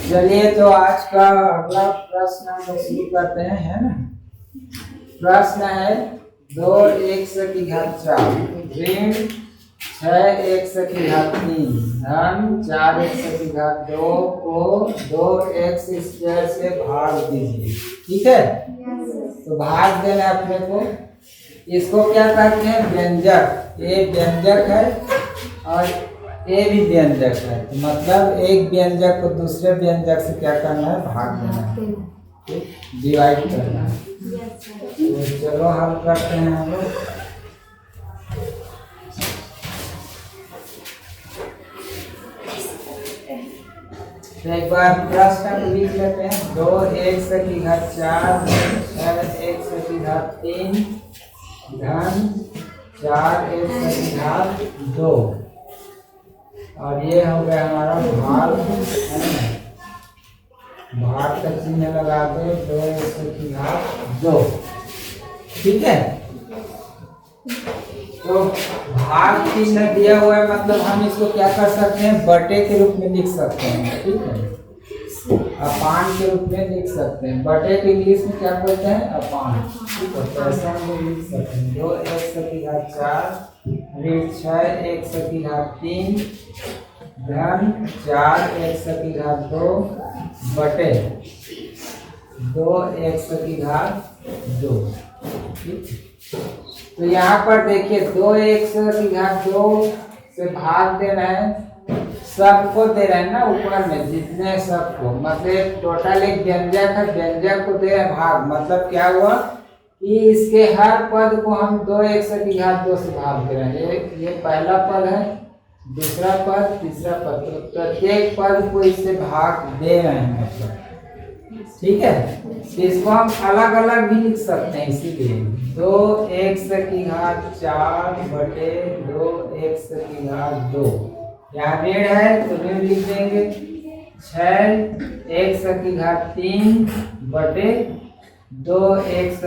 चलिए तो आज का अगला प्रश्न हम शुरू करते हैं, है ना। प्रश्न है 2x⁴ ऋण 6x⁴ धन 4x⁴ को 2x² से भाग दीजिए। ठीक है, तो भाग देना है अपने को। इसको क्या कहते हैं? व्यंजक। ये व्यंजक है और ये भी व्यंजक है, तो मतलब एक व्यंजक को दूसरे व्यंजक से क्या करना है? भाग देना है, डिवाइड करना है। तो चलो हल करते हैं हम लोग। तो एक बार प्रश्न लिख लेते हैं। 2x⁴ 6x⁴ धन 4x⁴ 2 और ये हो गया हमारा भाग, है ना। भाग का चिन्ह लगा दो 2x⁴ 2। ठीक है, तो भाग चिन्ह दिया हुआ है, मतलब हम इसको क्या कर सकते हैं? बटे के रूप में लिख सकते हैं। ठीक है, अपान के रूप में लिख सकते हैं। बटे के इंग्लिश में क्या बोलते हैं? अपान। ठीक है, तो ऐसा हम लोग लिख सकते हैं 2x⁴ ऋण 6x⁴ 3 धन 4x⁴ 2 बटे 2x⁴ 2। ठीक, तो यहाँ पर देखिए 2x⁴ 2 से भाग दे रहे हैं, सबको दे रहे हैं ना, ऊपर में जितने सबको, मतलब टोटल एक व्यंजक है, व्यंजक को दे रहे हैं भाग। मतलब क्या हुआ कि इसके हर पद को हम 2x⁴ 2 से भाग दे रहे हैं। ये पहला पद है, दूसरा पद, तीसरा पद, तो प्रत्येक पद को इससे भाग दे रहे हैं मतलब। ठीक है, तो इसको हम अलग अलग भी लिख सकते हैं, इसीलिए 2x⁴ 4 बटे 2x⁴ 2। यहाँ ऋण है तो ऋण लिख देंगे 6x⁴ 3 बटे 2x⁴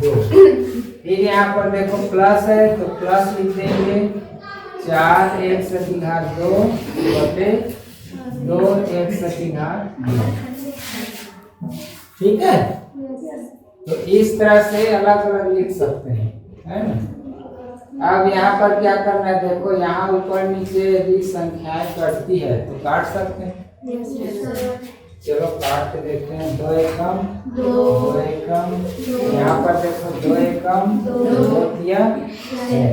2। फिर यहाँ पर देखो प्लस है तो प्लस लिख देंगे 4x⁴ 2 बटे 2x⁴ 2। ठीक है, तो इस तरह से अलग अलग लिख सकते हैं, है ना। अब यहाँ पर क्या करना है? देखो यहाँ ऊपर नीचे यदि संख्याएं कटती है तो काट सकते हैं। चलो काट के देखते हैं। 2 एकम 2 एकम, यहाँ पर देखो 2 एकम 2 दिया है,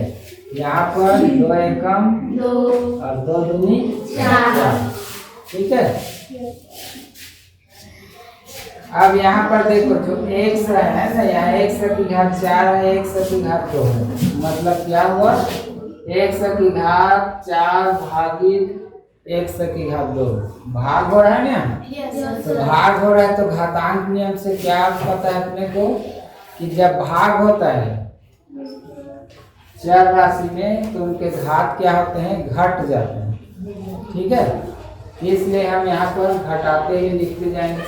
यहाँ पर 2 एकम 2 और 2 दूनी 4। ठीक है, अब यहाँ पर देखो जो x है ना, यहाँ x⁴ 4 है, x⁴ 2 है, मतलब क्या हुआ? x⁴ 4 भागित x⁴ 2 भाग हो रहा है ना। तो भाग हो रहा है तो घातांक नियम से क्या पता है अपने को कि जब भाग होता है चर राशि में तो उनके घात क्या होते हैं? घट जाते हैं। ठीक है, इसलिए हम यहाँ पर घटाते हुए लिखते जाएंगे।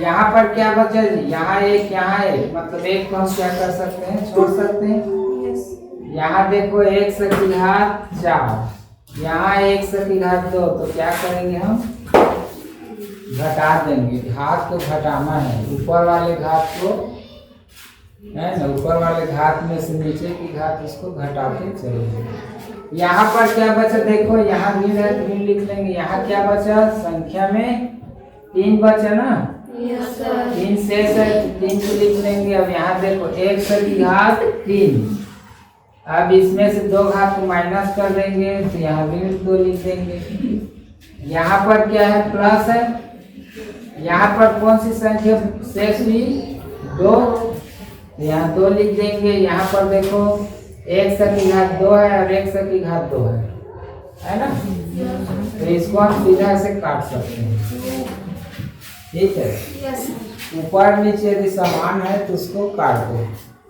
यहाँ पर क्या बचा जी? यहाँ एक, मतलब एक को हम क्या कर सकते हैं? छोड़ सकते हैं। यहाँ देखो x⁴ 4, यहाँ x⁴ 2, तो क्या करेंगे? हम घटा देंगे। घात को घटाना है, ऊपर वाले घात को, है ना, ऊपर वाले घात में से नीचे की घात उसको घटाते चलेंगे। यहाँ पर क्या बचा? देखो यहाँ ऋण है तो ऋण लिख लेंगे। यहाँ क्या बचा? संख्या में 3 बचा ना, 3 शेष है, 3 को लिख लेंगे। अब यहाँ देखो x⁴ 3, अब इसमें से 2 घात को माइनस कर देंगे तो यहाँ ऋण 2 लिख देंगे। यहाँ पर क्या है? प्लस है, यहाँ पर कौन सी संख्या शेष हुई? 2, तो यहाँ 2 लिख देंगे। यहाँ पर देखो x⁴ 2 है और x⁴ 2 है ना, तो इसको हम सीधा से काट सकते हैं। ठीक है, ऊपर नीचे यदि समान है तो उसको काट दो,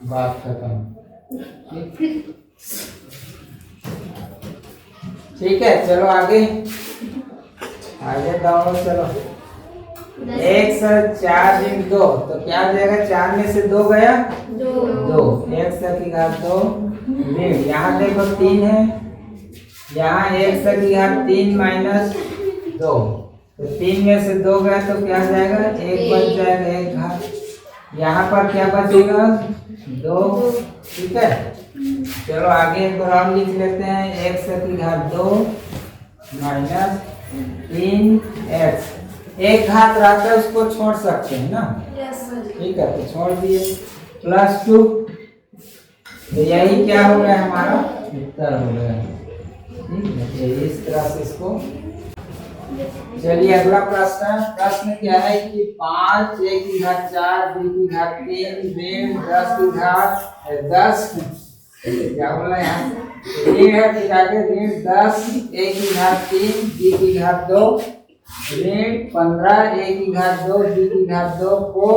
बात खत्म। ठीक है, चलो आगे दौड़ो। चलो 4 ऋण 2, तो क्या हो जाएगा? 4 में से 2 गया 2, x⁴ 2 ऋण, यहाँ देखो 3 है, यहाँ x⁴ 3 - 2, तो 3 में से 2 गया तो क्या जाएगा, 1 बच जाएगा, 1 घात। यहाँ पर क्या बचेगा, 2। ठीक है, चलो आगे एक बार हम लिख लेते हैं, x की घात 2 माइनस 3x। 1 घात रहता है उसको छोड़ सकते हैं ना। ठीक है, तो छोड़ दिए, प्लस 2। तो यही क्या हो गया, हमारा उत्तर हो गया। ठीक है, तो इस तरह से इसको। चलिए अगला प्रश्न क्या है कि 5 a की घात 4 b की घात 3 ऋण 10 की घात 10, क्या बोला यहाँ ऋण है, फिर आगे ऋण 10 a की घात 3 b की घात 2 ऋण 15 a की घात 2 b की घात 2 को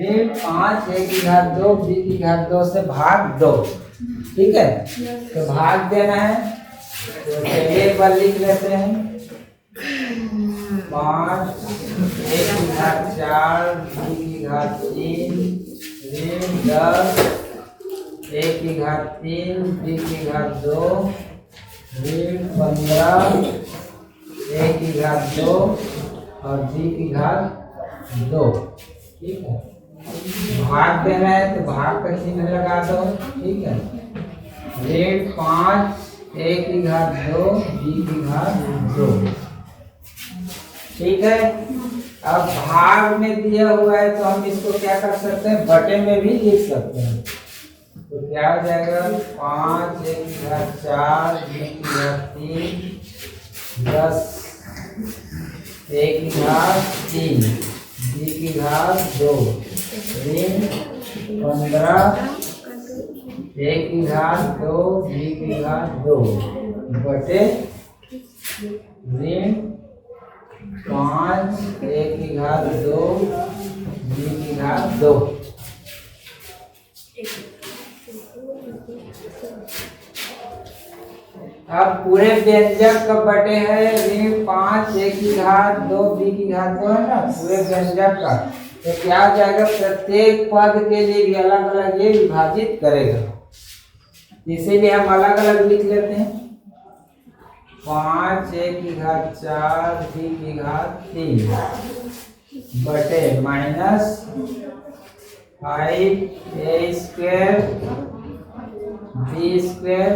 ऋण 5 a की घात 2 b की घात 2 से भाग दो। ठीक है, तो भाग देना है, तो चलिए एक बार लिख लेते हैं, 5 a की घात 4 b की घात 3 ऋण 10 a की घात 3 b की घात 2 ऋण 15 a की घात 2 और b की घात 2। ठीक है, भाग देना है तो भाग का चिन्ह लगा दो। ठीक है, ऋण 5 a की घात 2 b की घात 2। ठीक है, अब भाग में दिया हुआ है तो हम इसको क्या कर सकते हैं, बटे में भी लिख सकते हैं। तो क्या हो जाएगा, 5 a की घात 4 b की घात 3 10 a की घात 3 b की घात 2 ऋण 15 a की घात 2 b की घात 2 बटे ऋण 5 a की घात 2 b की घात 2। अब पूरे व्यंजक का बटे है ऋण 5 a की घात 2 b की घात 2 है ना, पूरे व्यंजक का। तो क्या हो जाएगा, प्रत्येक पद के लिए भी अलग अलग ये विभाजित करेगा, इसीलिए हम अलग अलग लिख लेते हैं। 5 a की घात 4 b की घात 3 बटे minus 5 a square b square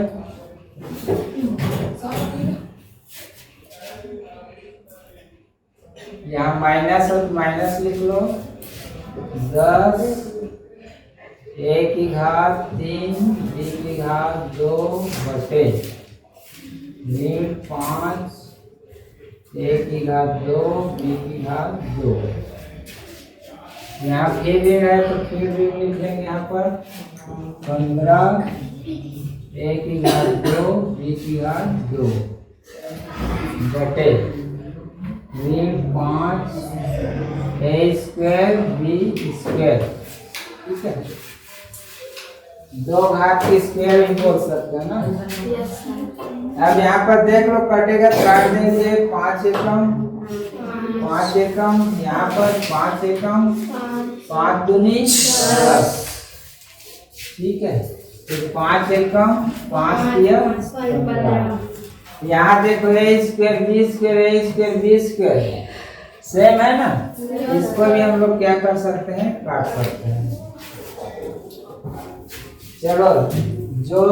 यहाँ माइनस हो तो माइनस लिख लो, 10 a की घात 3 b की घात 2 बटे ऋण 5 a की घात 2 b की घात 2। यहाँ फिर ऋण है तो फिर ऋण लिख लेंगे, यहाँ पर 15 a की घात 2 b की घात 2 बटे ऋण 5 a स्क्वायर b स्क्वायर। ठीक है, 2 घात की स्क्वायर भी बोल सकते हैं ना। अब यहाँ पर देख लो, कटेगा तो काट देंगे, 5 एकम 5 एकम, यहाँ पर 5 एकम 5 दूनी 10। ठीक है, तो 5 एकम 5 किया 15। यहाँ देखो a square b square a square b square same है ना, इसको भी हम लोग क्या कर सकते हैं, काट सकते हैं। चलो जो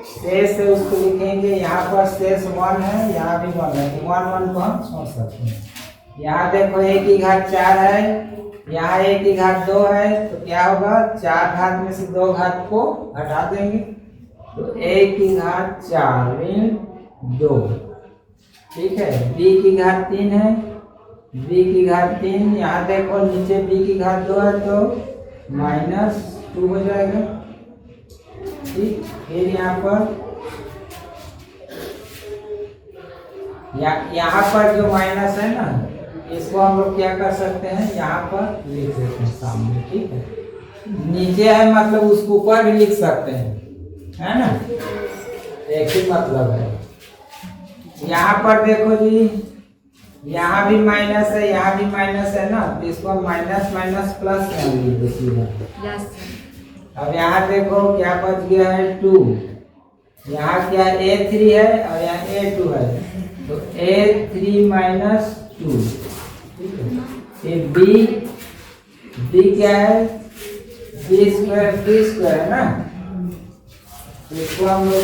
शेष है उसको लिखेंगे, यहाँ पर शेष 1 है, यहाँ भी 1 है, तो 1 1 को हम छोड़ सकते हैं। यहाँ देखो a की घात 4 है, यहाँ a की घात 2 है, तो क्या होगा, 4 घात में से 2 घात को हटा देंगे, तो a की घात 4 ऋण 2। ठीक है, b की घात 3 है, b की घात 3, यहाँ देखो नीचे b की घात 2 है तो -2 हो जाएगा। ठीक, फिर यहाँ पर यहाँ पर जो माइनस है ना, इसको हम लोग क्या कर सकते हैं, यहाँ पर लिख देते हैं सामने। ठीक है, नीचे है मतलब उसको ऊपर भी लिख सकते हैं, है ना, एक ही मतलब है। यहाँ पर देखो जी, यहाँ भी माइनस है, यहाँ भी माइनस है ना, तो इसको माइनस माइनस प्लस में लिख दीजिए। अब यहाँ देखो क्या बच गया है 2, यहाँ क्या a3 है और यहाँ a2 है, तो a3 - 2 ठीक है। फिर बी क्या है, बी स्क्वायर है ना, इसको हम लोग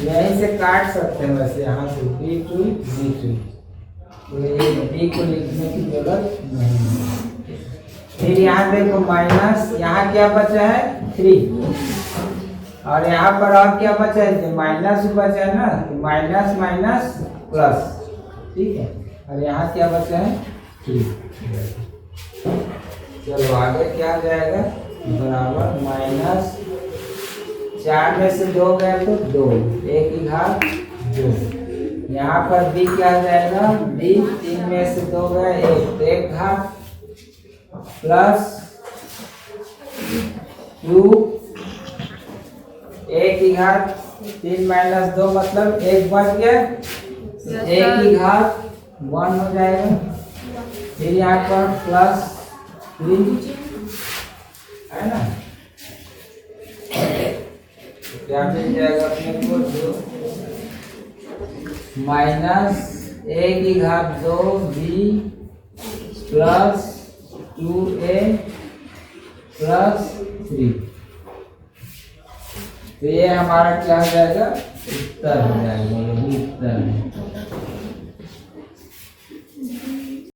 यहीं से काट सकते हैं, वैसे यहाँ से बी टू, तो ये बी को लिखने की जरूरत नहीं है। फिर यहाँ देखो माइनस, यहाँ क्या बचा है 3, और यहाँ पर और क्या बचा है, जो माइनस बचा है ना, माइनस माइनस प्लस, ठीक है। और यहाँ क्या बचा है 3। चलो आगे क्या आ जाएगा, बराबर माइनस 4 में से 2 गया तो 2, 1 की घात 2। यहाँ पर b क्या आ जाएगा, b 3 में से 2 गया 1, तो 1 घात प्लस 2, 1 की घात 3 माइनस 2 मतलब 1 बच गया, 1 की घात 1 हो जाएगा। फिर यहाँ पर प्लस 3 है ना, क्या मिल जाएगा अपने को, जो माइनस 1 की घात 2 b प्लस 2a प्लस 3। तो ये हमारा क्या हो जाएगा, उत्तर हो जाएगा, यही उत्तर है।